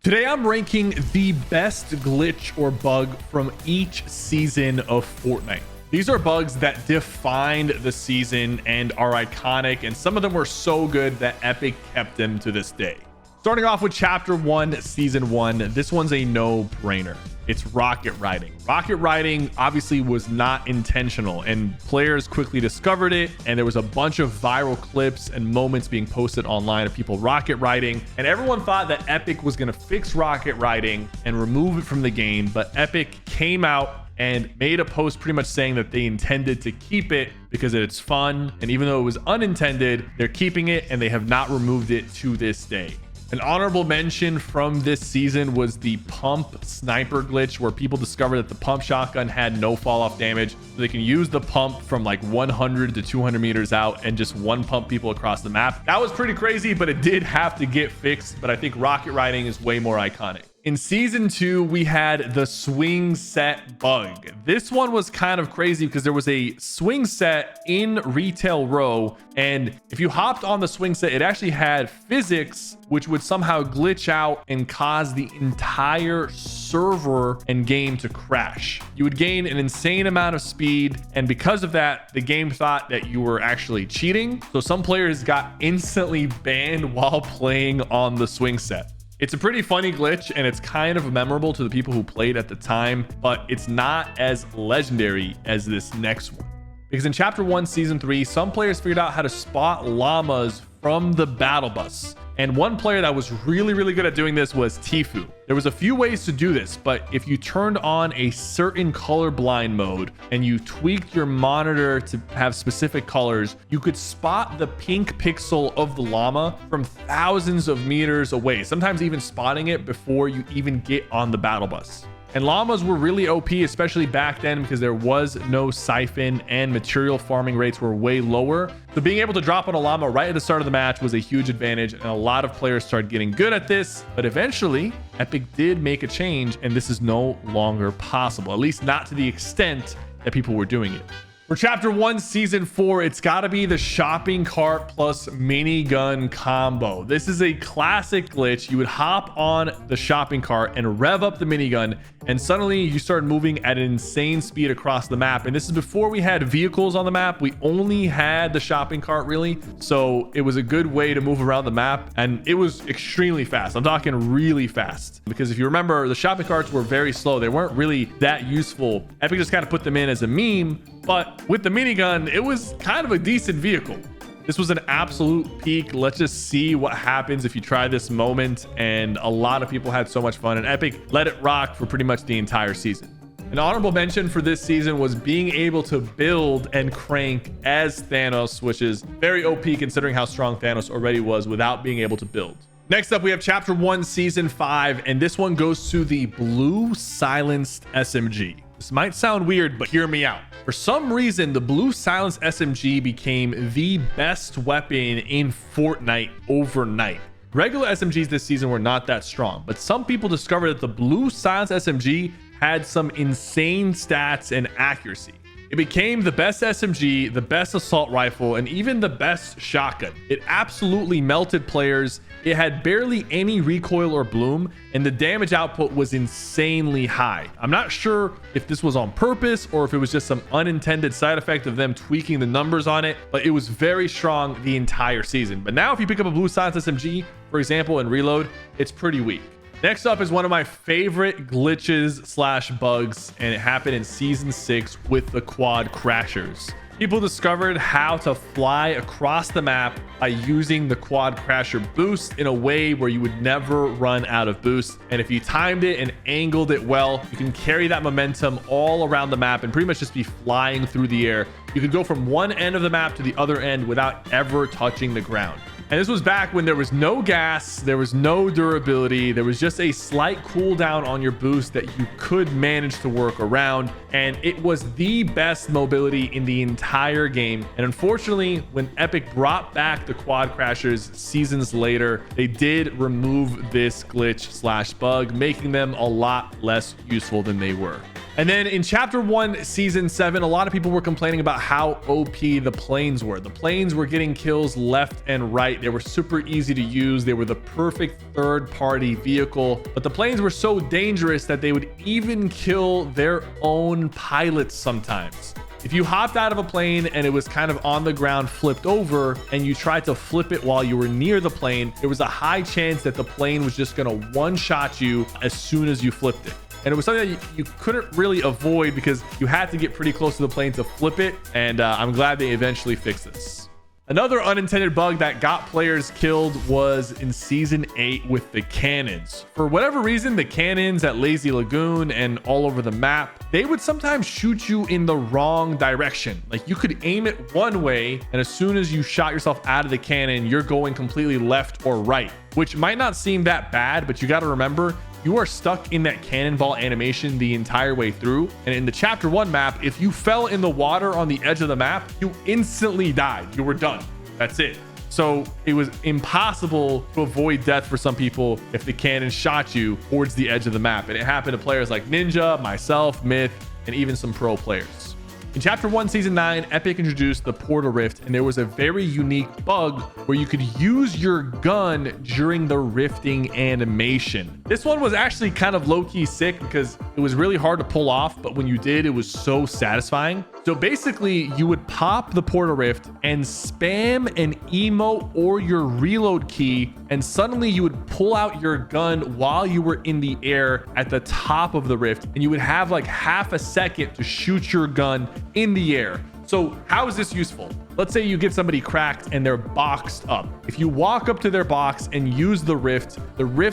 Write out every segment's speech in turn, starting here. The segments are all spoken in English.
Today I'm ranking the best glitch or bug from each season of Fortnite. These are bugs that defined the season and are iconic, and some of them were so good that Epic kept them to this day. Starting off with Chapter 1, Season 1, this one's a no-brainer. It's rocket riding. Rocket riding obviously was not intentional, and players quickly discovered it, and there was a bunch of viral clips and moments being posted online of people rocket riding, and everyone thought that Epic was going to fix rocket riding and remove it from the game, but Epic came out and made a post pretty much saying that they intended to keep it because it's fun, and even though it was unintended, they're keeping it and they have not removed it to this day. An honorable mention from this season was the pump sniper glitch, where people discovered that the pump shotgun had no fall off damage, so they can use the pump from like 100 to 200 meters out and just one pump people across the map. That was pretty crazy, but it did have to get fixed. But I think rocket riding is way more iconic. In season 2, we had the swing set bug. This one was kind of crazy because there was a swing set in Retail Row, and if you hopped on the swing set, it actually had physics which would somehow glitch out and cause the entire server and game to crash. You would gain an insane amount of speed, and because of that, the game thought that you were actually cheating. So some players got instantly banned while playing on the swing set. It's a pretty funny glitch, and it's kind of memorable to the people who played at the time, but it's not as legendary as this next one. Because in Chapter 1, Season 3, some players figured out how to spot llamas from the battle bus. And one player that was really good at doing this was Tifu. There was a few ways to do this, but if you turned on a certain colorblind mode and you tweaked your monitor to have specific colors, you could spot the pink pixel of the llama from thousands of meters away, sometimes even spotting it before you even get on the battle bus. And llamas were really OP, especially back then, because there was no siphon and material farming rates were way lower. So being able to drop on a llama right at the start of the match was a huge advantage, and a lot of players started getting good at this. But eventually, Epic did make a change, and this is no longer possible, at least not to the extent that people were doing it. For Chapter 1, Season 4, it's got to be the shopping cart plus minigun combo. This is a classic glitch. You would hop on the shopping cart and rev up the minigun, and suddenly you start moving at an insane speed across the map. And this is before we had vehicles on the map. We only had the shopping cart, really. So it was a good way to move around the map, and it was extremely fast. I'm talking really fast, because if you remember, the shopping carts were very slow. They weren't really that useful. Epic just kind of put them in as a meme. But with the minigun, it was kind of a decent vehicle. This was an absolute peak. Let's just see what happens if you try this moment. And a lot of people had so much fun, and Epic let it rock for pretty much the entire season. An honorable mention for this season was being able to build and crank as Thanos, which is very OP considering how strong Thanos already was without being able to build. Next up, we have Chapter 1, Season 5, and this one goes to the blue silenced SMG. This might sound weird, but hear me out. For some reason, the blue silenced SMG became the best weapon in Fortnite overnight. Regular SMGs this season were not that strong, but some people discovered that the blue silenced SMG had some insane stats and accuracy. It became the best SMG, the best assault rifle, and even the best shotgun. It absolutely melted players. It had barely any recoil or bloom, and the damage output was insanely high. I'm not sure if this was on purpose or if it was just some unintended side effect of them tweaking the numbers on it, but it was very strong the entire season. But now if you pick up a blue silence SMG, for example, and reload, it's pretty weak. Next up is one of my favorite glitches slash bugs, and it happened in Season 6 with the quad crashers. People discovered how to fly across the map by using the quad crasher boost in a way where you would never run out of boost. And if you timed it and angled it well, you can carry that momentum all around the map and pretty much just be flying through the air. You could go from one end of the map to the other end without ever touching the ground. And this was back when there was no gas, there was no durability, there was just a slight cooldown on your boost that you could manage to work around, and it was the best mobility in the entire game. And unfortunately, when Epic brought back the quad crashers seasons later, they did remove this glitch slash bug, making them a lot less useful than they were. And then in chapter 1 season 7, a lot of people were complaining about how OP the planes were. The planes were getting kills left and right. They were super easy to use. They were the perfect third-party vehicle, but the planes were so dangerous that they would even kill their own pilots sometimes. If you hopped out of a plane and it was kind of on the ground flipped over and you tried to flip it while you were near the plane, there was a high chance that the plane was just going to one-shot you as soon as you flipped it. And it was something that you couldn't really avoid because you had to get pretty close to the plane to flip it. And I'm glad they eventually fixed this. Another unintended bug that got players killed was in season 8 with the cannons. For whatever reason, the cannons at Lazy Lagoon and all over the map, they would sometimes shoot you in the wrong direction. Like you could aim it one way, and as soon as you shot yourself out of the cannon, you're going completely left or right, which might not seem that bad, but you got to remember, you are stuck in that cannonball animation the entire way through. And in the chapter 1 map, if you fell in the water on the edge of the map, you instantly died. You were done. That's it. So it was impossible to avoid death for some people if the cannon shot you towards the edge of the map. And it happened to players like Ninja, myself, Myth, and even some pro players. In chapter 1 season 9, Epic introduced the portal rift, and there was a very unique bug where you could use your gun during the rifting animation. This one was actually kind of low-key sick because it was really hard to pull off, but when you did, it was so satisfying. So basically, you would pop the portal rift and spam an emote or your reload key, and suddenly you would pull out your gun while you were in the air at the top of the rift, and you would have like half a second to shoot your gun in the air. So how is this useful? Let's say you get somebody cracked and they're boxed up. If you walk up to their box and use the rift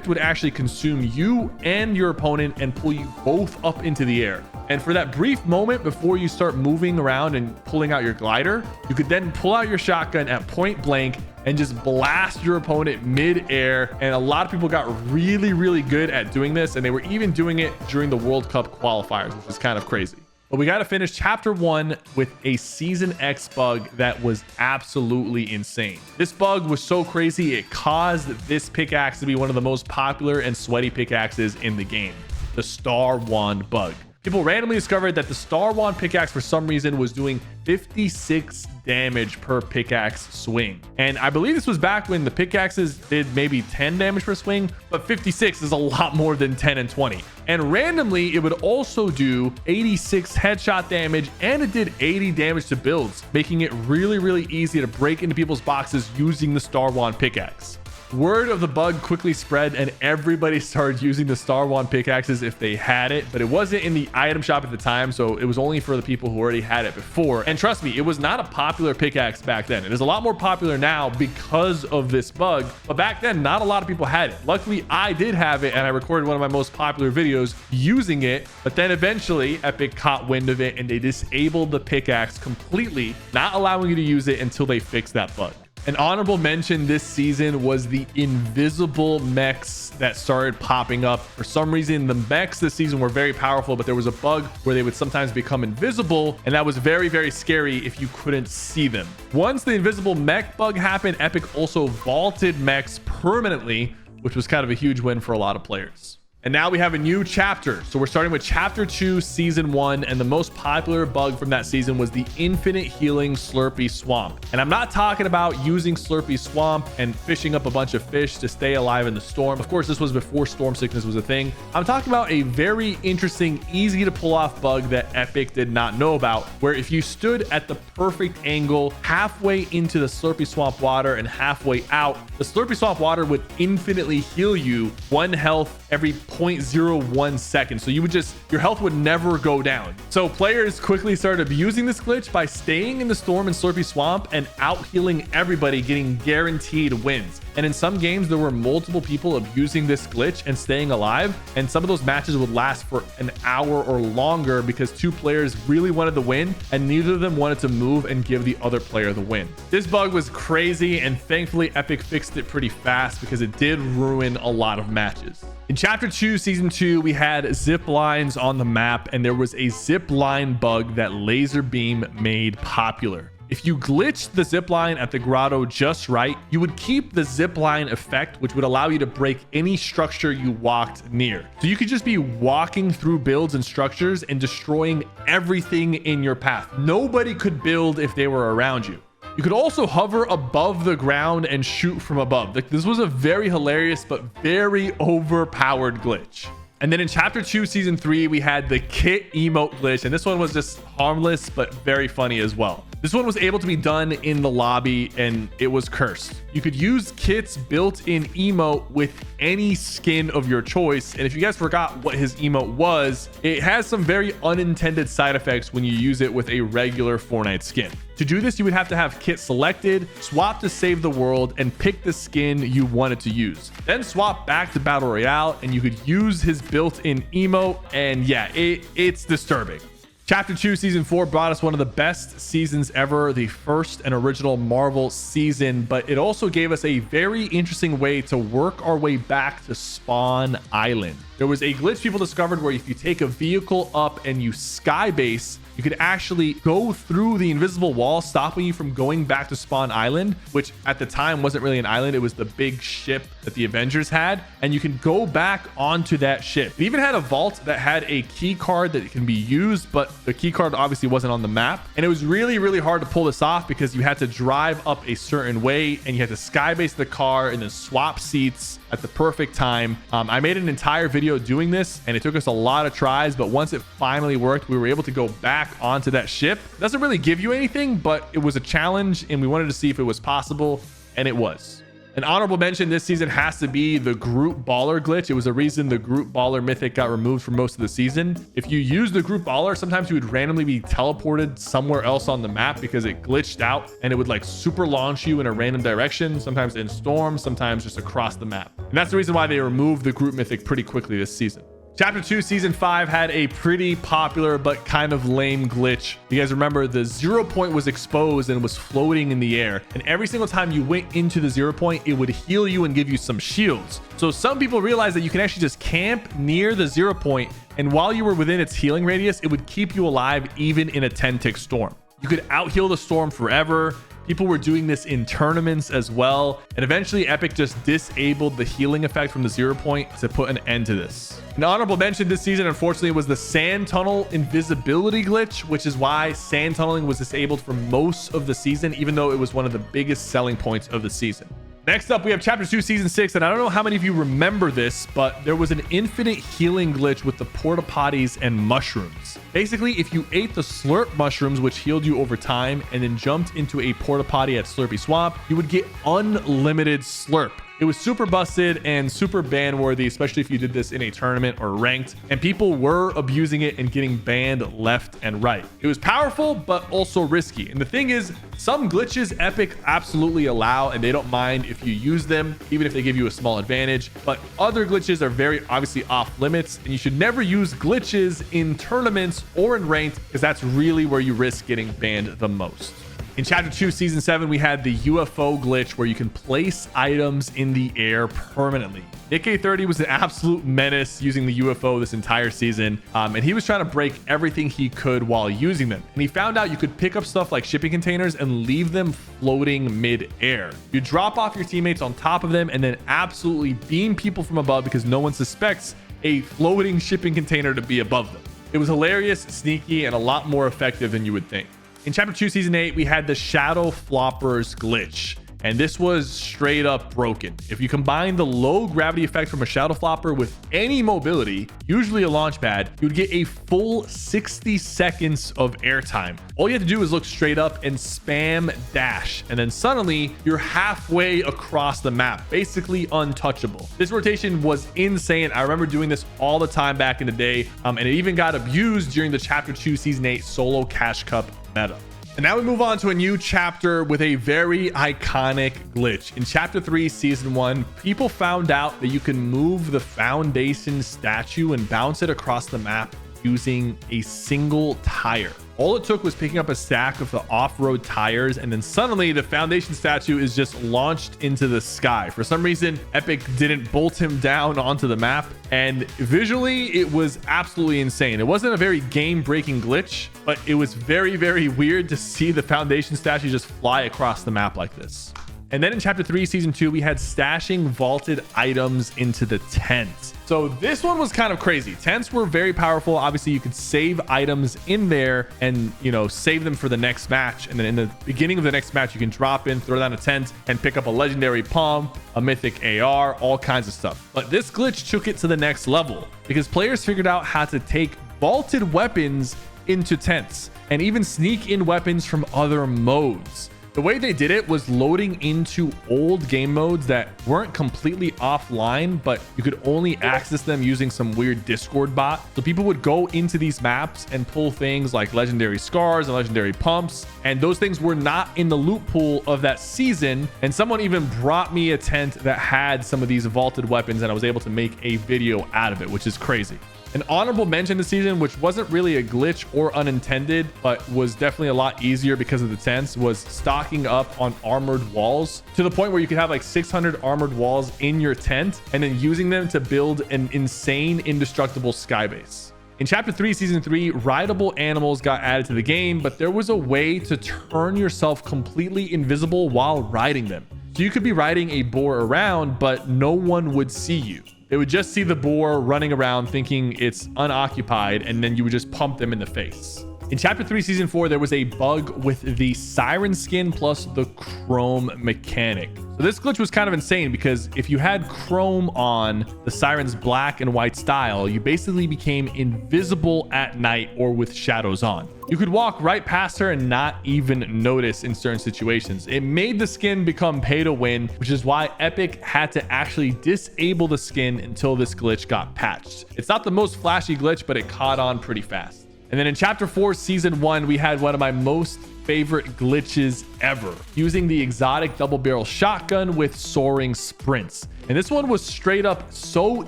would actually consume you and your opponent and pull you both up into the air. And for that brief moment before you start moving around and pulling out your glider, you could then pull out your shotgun at point blank and just blast your opponent mid-air. And a lot of people got really, really good at doing this. And they were even doing it during the World Cup qualifiers, which is kind of crazy. But we got to finish chapter 1 with a season X bug that was absolutely insane. This bug was so crazy, it caused this pickaxe to be one of the most popular and sweaty pickaxes in the game, the Star Wand bug. People randomly discovered that the Star Wand pickaxe for some reason was doing 56 damage per pickaxe swing. And I believe this was back when the pickaxes did maybe 10 damage per swing, but 56 is a lot more than 10 and 20. And randomly, it would also do 86 headshot damage, and it did 80 damage to builds, making it really, really easy to break into people's boxes using the Star Wand pickaxe. Word of the bug quickly spread, and everybody started using the Star Wand pickaxes if they had it, but it wasn't in the item shop at the time, so it was only for the people who already had it before. And trust me, it was not a popular pickaxe back then. It is a lot more popular now because of this bug, but back then, not a lot of people had it. Luckily, I did have it, and I recorded one of my most popular videos using it, but then eventually, Epic caught wind of it, and they disabled the pickaxe completely, not allowing you to use it until they fixed that bug. An honorable mention this season was the invisible mechs that started popping up. For some reason, the mechs this season were very powerful, but there was a bug where they would sometimes become invisible, and that was very, very scary if you couldn't see them. Once the invisible mech bug happened, Epic also vaulted mechs permanently, which was kind of a huge win for a lot of players. And now we have a new chapter. So we're starting with chapter 2, season 1. And the most popular bug from that season was the infinite healing Slurpee Swamp. And I'm not talking about using Slurpee Swamp and fishing up a bunch of fish to stay alive in the storm. Of course, this was before storm sickness was a thing. I'm talking about a very interesting, easy to pull off bug that Epic did not know about, where if you stood at the perfect angle halfway into the Slurpee Swamp water and halfway out, the Slurpee Swamp water would infinitely heal you 1 health every 0.01 seconds. So you would just, your health would never go down. So players quickly started abusing this glitch by staying in the storm in Slurpee Swamp and out healing everybody, getting guaranteed wins. And in some games, there were multiple people abusing this glitch and staying alive. And some of those matches would last for an hour or longer because 2 players really wanted to win and neither of them wanted to move and give the other player the win. This bug was crazy, and thankfully Epic fixed it pretty fast because it did ruin a lot of matches. In chapter 2, season 2, we had zip lines on the map, and there was a zip line bug that LazarBeam made popular. If you glitched the zipline at the grotto just right, you would keep the zipline effect, which would allow you to break any structure you walked near. So you could just be walking through builds and structures and destroying everything in your path. Nobody could build if they were around you. You could also hover above the ground and shoot from above. This was a very hilarious but very overpowered glitch. And then in chapter 2 season 3 we had the kit emote glitch, and this one was just harmless but very funny as well. This one was able to be done in the lobby and it was cursed. You could use Kit's built-in emote with any skin of your choice. And if you guys forgot what his emote was, it has some very unintended side effects when you use it with a regular Fortnite skin. To do this, you would have to have Kit selected, swap to save the world, and pick the skin you wanted to use. Then swap back to Battle Royale and you could use his built-in emote. And yeah, it's disturbing. Chapter 2 season 4 brought us one of the best seasons ever, the first and original Marvel season, but it also gave us a very interesting way to work our way back to Spawn Island. There was a glitch people discovered where if you take a vehicle up and you skybase, you could actually go through the invisible wall, stopping you from going back to Spawn Island, which at the time wasn't really an island. It was the big ship that the Avengers had, and you can go back onto that ship. It even had a vault that had a key card that can be used, but the key card obviously wasn't on the map. And it was really, really hard to pull this off because you had to drive up a certain way and you had to skybase the car and then swap seats at the perfect time. I made an entire video doing this and it took us a lot of tries, but once it finally worked, we were able to go back onto that ship. It doesn't really give you anything, but it was a challenge and we wanted to see if it was possible, and it was. An honorable mention this season has to be the group baller glitch. It was a reason the group baller mythic got removed for most of the season. If you use the group baller, sometimes you would randomly be teleported somewhere else on the map because it glitched out and it would like super launch you in a random direction, sometimes in storm, sometimes just across the map. And that's the reason why they removed the group mythic pretty quickly this season. Chapter 2 season 5 had a pretty popular but kind of lame glitch. You guys remember the 0 point was exposed and was floating in the air, and every single time you went into the 0 point it would heal you and give you some shields. So some people realized that you can actually just camp near the 0 point, and while you were within its healing radius it would keep you alive even in a 10-tick storm. You could out heal the storm forever. People were doing this in tournaments as well, and eventually Epic just disabled the healing effect from the 0 point to put an end to this. An honorable mention this season, unfortunately, was the sand tunnel invisibility glitch, which is why sand tunneling was disabled for most of the season, even though it was one of the biggest selling points of the season. Next up, we have Chapter 2 Season 6, and I don't know how many of you remember this, but there was an infinite healing glitch with the porta potties and mushrooms. Basically, if you ate the slurp mushrooms, which healed you over time, and then jumped into a porta potty at Slurpy Swamp, you would get unlimited slurp. It was super busted and super ban worthy, especially if you did this in a tournament or ranked, and people were abusing it and getting banned left and right. It was powerful, but also risky. And the thing is, some glitches Epic absolutely allow, and they don't mind if you use them, even if they give you a small advantage. But other glitches are very obviously off limits, and you should never use glitches in tournaments or in ranked, because that's really where you risk getting banned the most. In Chapter 2 Season 7, we had the UFO glitch where you can place items in the air permanently. AK30 was an absolute menace using the UFO this entire season, and he was trying to break everything he could while using them. And he found out you could pick up stuff like shipping containers and leave them floating mid-air. You drop off your teammates on top of them and then absolutely beam people from above because no one suspects a floating shipping container to be above them. It was hilarious, sneaky, and a lot more effective than you would think. In Chapter 2 Season 8, we had the Shadow Floppers glitch, and this was straight up broken. If you combine the low gravity effect from a Shadow Flopper with any mobility, usually a launch pad, you would get a full 60 seconds of airtime. All you have to do is look straight up and spam dash, and then suddenly you're halfway across the map, basically untouchable. This rotation was insane. I remember doing this all the time back in the day, and it even got abused during the Chapter 2 Season 8 solo cash cup meta. And now we move on to a new chapter with a very iconic glitch. In Chapter 3 Season 1, people found out that you can move the foundation statue and bounce it across the map using a single tire. All it took was picking up a stack of the off-road tires, and then suddenly the foundation statue is just launched into the sky. For some reason, Epic didn't bolt him down onto the map, and visually it was absolutely insane. It wasn't a very game-breaking glitch, but it was very, very weird to see the foundation statue just fly across the map like this. And then in chapter 3 season 2, we had stashing vaulted items into the tent. So this one was kind of crazy. Tents were very powerful. Obviously, you could save items in there and, you know, save them for the next match. And then in the beginning of the next match, you can drop in, throw down a tent, and pick up a legendary pump, a mythic AR, all kinds of stuff. But this glitch took it to the next level because players figured out how to take vaulted weapons into tents and even sneak in weapons from other modes. The way they did it was loading into old game modes that weren't completely offline, but you could only access them using some weird Discord bot. So people would go into these maps and pull things like legendary scars and legendary pumps, and those things were not in the loot pool of that season. And someone even brought me a tent that had some of these vaulted weapons, and I was able to make a video out of it, which is crazy. An honorable mention this season, which wasn't really a glitch or unintended, but was definitely a lot easier because of the tents, was stocking up on armored walls to the point where you could have like 600 armored walls in your tent and then using them to build an insane indestructible skybase. In chapter 3 season 3, rideable animals got added to the game, but there was a way to turn yourself completely invisible while riding them. So you could be riding a boar around, but no one would see you. They would just see the boar running around thinking it's unoccupied, and then you would just pump them in the face. In chapter 3 season 4, there was a bug with the siren skin plus the chrome mechanic. So this glitch was kind of insane because if you had chrome on the siren's black and white style, you basically became invisible at night or with shadows on. You could walk right past her and not even notice in certain situations. It made the skin become pay to win, which is why Epic had to actually disable the skin until this glitch got patched. It's not the most flashy glitch, but it caught on pretty fast. And then in chapter 4 season 1, we had one of my most favorite glitches ever, using the exotic double barrel shotgun with soaring sprints. And this one was straight up so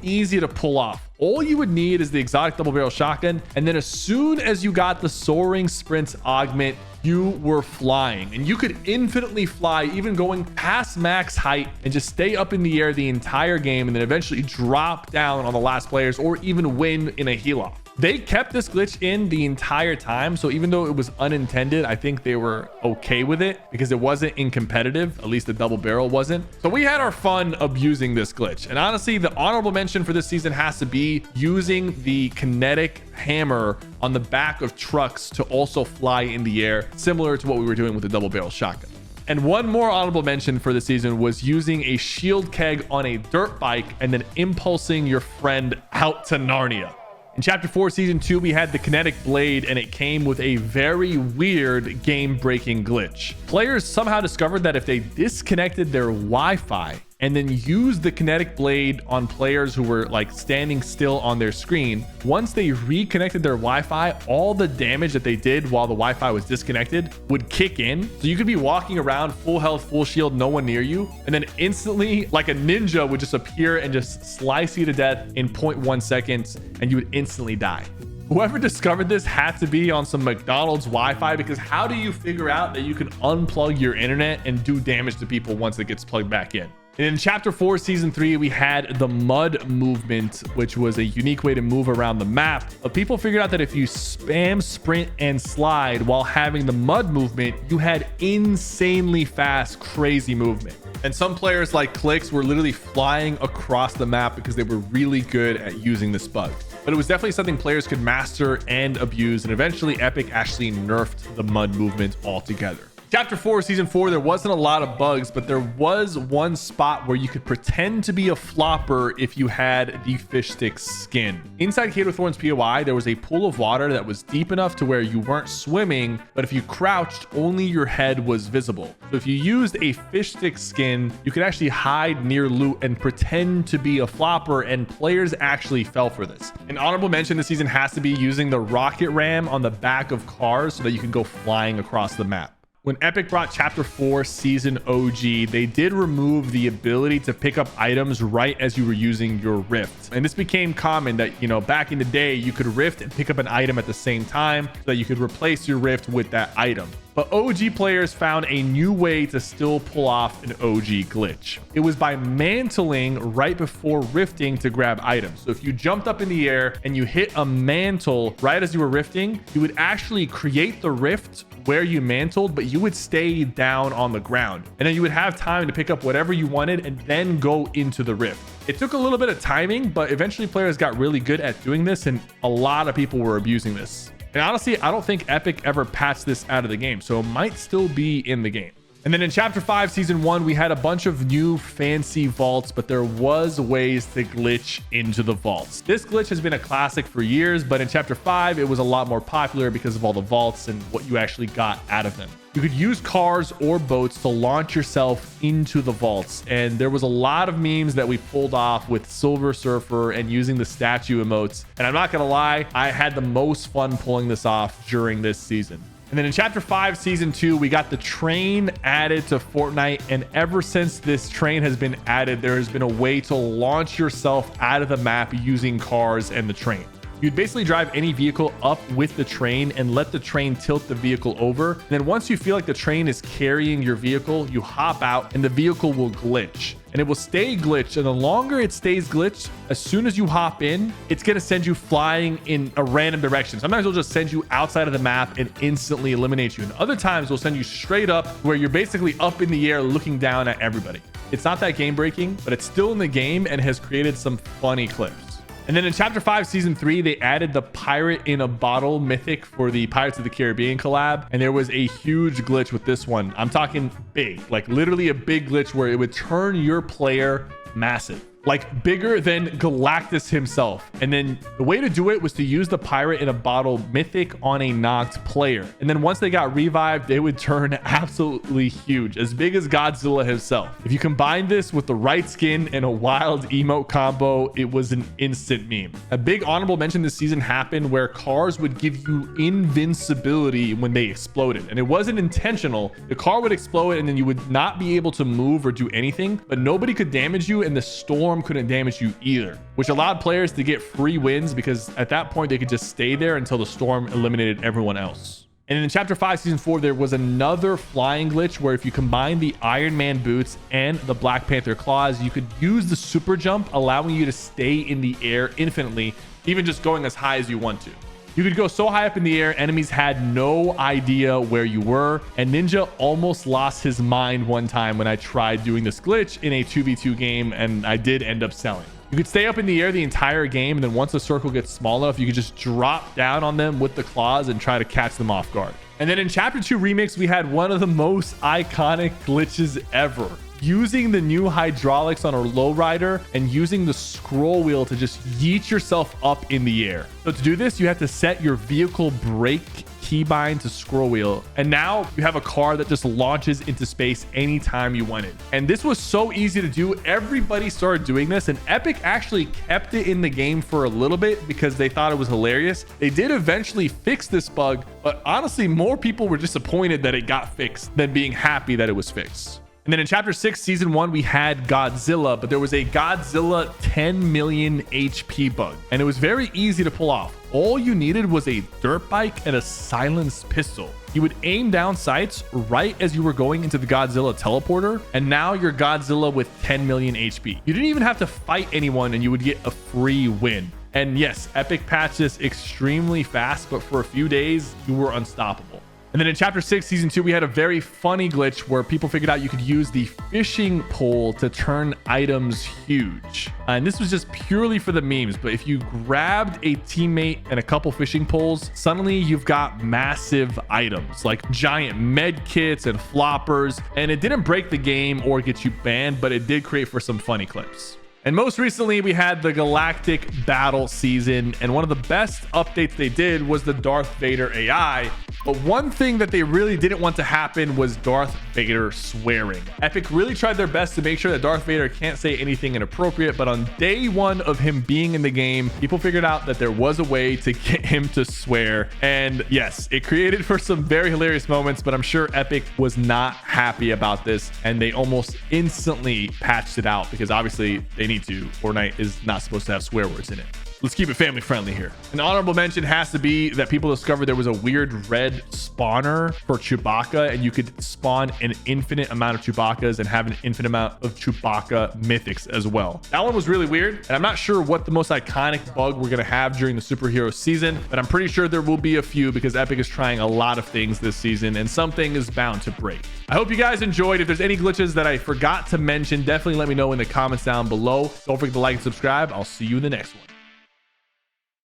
easy to pull off. All you would need is the exotic double barrel shotgun, and then as soon as you got the soaring sprints augment, you were flying, and you could infinitely fly, even going past max height, and just stay up in the air the entire game and then eventually drop down on the last players or even win in a heal off. They kept this glitch in the entire time, so even though it was unintended, I think they were okay with it because it wasn't in competitive. At least the double barrel wasn't. So we had our fun abusing this glitch. And honestly, the honorable mention for this season has to be using the kinetic hammer on the back of trucks to also fly in the air, similar to what we were doing with the double barrel shotgun. And one more honorable mention for the season was using a shield keg on a dirt bike and then impulsing your friend out to Narnia. In chapter 4 season 2, we had the kinetic blade, and it came with a very weird game-breaking glitch. Players somehow discovered that if they disconnected their Wi-Fi and then used the kinetic blade on players who were like standing still on their screen, once they reconnected their Wi-Fi, all the damage that they did while the Wi-Fi was disconnected would kick in. So you could be walking around full health, full shield, no one near you, and then instantly, like a ninja, would just appear and just slice you to death in 0.1 seconds, and you would instantly die. Whoever discovered this had to be on some McDonald's Wi-Fi, because how do you figure out that you can unplug your internet and do damage to people once it gets plugged back in? And in chapter 4 season 3, we had the mud movement, which was a unique way to move around the map. But people figured out that if you spam sprint and slide while having the mud movement, you had insanely fast, crazy movement. And some players like Clicks were literally flying across the map because they were really good at using this bug. But it was definitely something players could master and abuse, and eventually Epic actually nerfed the mud movement altogether. Chapter 4 season 4, there wasn't a lot of bugs, but there was one spot where you could pretend to be a flopper if you had the fish stick skin. Inside Cave of Thorns POI, there was a pool of water that was deep enough to where you weren't swimming, but if you crouched, only your head was visible. So if you used a fish stick skin, you could actually hide near loot and pretend to be a flopper, and players actually fell for this. An honorable mention this season has to be using the rocket ram on the back of cars so that you can go flying across the map. When Epic brought Chapter 4 Season OG, they did remove the ability to pick up items right as you were using your Rift. And this became common that, you know, back in the day, you could Rift and pick up an item at the same time so that you could replace your Rift with that item. But OG players found a new way to still pull off an OG glitch. It was by mantling right before rifting to grab items. So if you jumped up in the air and you hit a mantle right as you were rifting, you would actually create the rift where you mantled, but you would stay down on the ground. And then you would have time to pick up whatever you wanted and then go into the rift. It took a little bit of timing, but eventually players got really good at doing this, and a lot of people were abusing this. And honestly, I don't think Epic ever patched this out of the game, so it might still be in the game. And then in Chapter 5, Season 1, we had a bunch of new fancy vaults, but there was ways to glitch into the vaults. This glitch has been a classic for years, but in Chapter 5, it was a lot more popular because of all the vaults and what you actually got out of them. You could use cars or boats to launch yourself into the vaults. And there was a lot of memes that we pulled off with Silver Surfer and using the statue emotes. And I'm not gonna lie, I had the most fun pulling this off during this season. And then in Chapter 5, Season 2, we got the train added to Fortnite. And ever since this train has been added, there has been a way to launch yourself out of the map using cars and the train. You'd basically drive any vehicle up with the train and let the train tilt the vehicle over. And then once you feel like the train is carrying your vehicle, you hop out and the vehicle will glitch. And it will stay glitched. And the longer it stays glitched, as soon as you hop in, it's going to send you flying in a random direction. Sometimes it'll just send you outside of the map and instantly eliminate you. And other times it'll send you straight up where you're basically up in the air looking down at everybody. It's not that game breaking, but it's still in the game and has created some funny clips. And then in Chapter 5, Season 3, they added the Pirate in a Bottle mythic for the Pirates of the Caribbean collab. And there was a huge glitch with this one. I'm talking big, like literally a big glitch where it would turn your player massive. Like bigger than Galactus himself. And then the way to do it was to use the Pirate in a Bottle mythic on a knocked player. And then once they got revived, they would turn absolutely huge, as big as Godzilla himself. If you combine this with the right skin and a wild emote combo, it was an instant meme. A big honorable mention this season happened where cars would give you invincibility when they exploded. And it wasn't intentional. The car would explode and then you would not be able to move or do anything, but nobody could damage you and the storm couldn't damage you either, which allowed players to get free wins because at that point they could just stay there until the storm eliminated everyone else. And in Chapter 5, Season 4, there was another flying glitch where if you combine the Iron Man boots and the Black Panther claws, you could use the super jump, allowing you to stay in the air infinitely, even just going as high as you want to. You could go so high up in the air, enemies had no idea where you were. And Ninja almost lost his mind one time when I tried doing this glitch in a 2v2 game, and I did end up selling. You could stay up in the air the entire game, and then once the circle gets small enough, you could just drop down on them with the claws and try to catch them off guard. And then in Chapter 2 Remix, we had one of the most iconic glitches ever. Using the new hydraulics on a lowrider and using the scroll wheel to just yeet yourself up in the air. So to do this, you have to set your vehicle brake keybind to scroll wheel. And now you have a car that just launches into space anytime you want it. And this was so easy to do. Everybody started doing this, and Epic actually kept it in the game for a little bit because they thought it was hilarious. They did eventually fix this bug, but honestly, more people were disappointed that it got fixed than being happy that it was fixed. And then in Chapter 6, Season 1, we had Godzilla, but there was a Godzilla 10 million HP bug, and it was very easy to pull off. All you needed was a dirt bike and a silenced pistol. You would aim down sights right as you were going into the Godzilla teleporter, and now you're Godzilla with 10 million HP. You didn't even have to fight anyone, and you would get a free win. And yes, Epic patched this extremely fast, but for a few days, you were unstoppable. And then in Chapter 6, Season 2, we had a very funny glitch where people figured out you could use the fishing pole to turn items huge. And this was just purely for the memes. But if you grabbed a teammate and a couple fishing poles, suddenly you've got massive items like giant med kits and floppers. And it didn't break the game or get you banned, but it did create for some funny clips. And most recently, we had the Galactic Battle season, and one of the best updates they did was the Darth Vader AI. But one thing that they really didn't want to happen was Darth Vader swearing. Epic really tried their best to make sure that Darth Vader can't say anything inappropriate, but on day one of him being in the game, people figured out that there was a way to get him to swear. And yes, it created for some very hilarious moments, but I'm sure Epic was not happy about this, and they almost instantly patched it out because obviously they need to. Fortnite is not supposed to have swear words in it. Let's keep it family friendly here. An honorable mention has to be that people discovered there was a weird red spawner for Chewbacca, and you could spawn an infinite amount of Chewbaccas and have an infinite amount of Chewbacca mythics as well. That one was really weird, and I'm not sure what the most iconic bug we're gonna have during the superhero season, but I'm pretty sure there will be a few because Epic is trying a lot of things this season, and something is bound to break. I hope you guys enjoyed. If there's any glitches that I forgot to mention, definitely let me know in the comments down below. Don't forget to like and subscribe. I'll see you in the next one.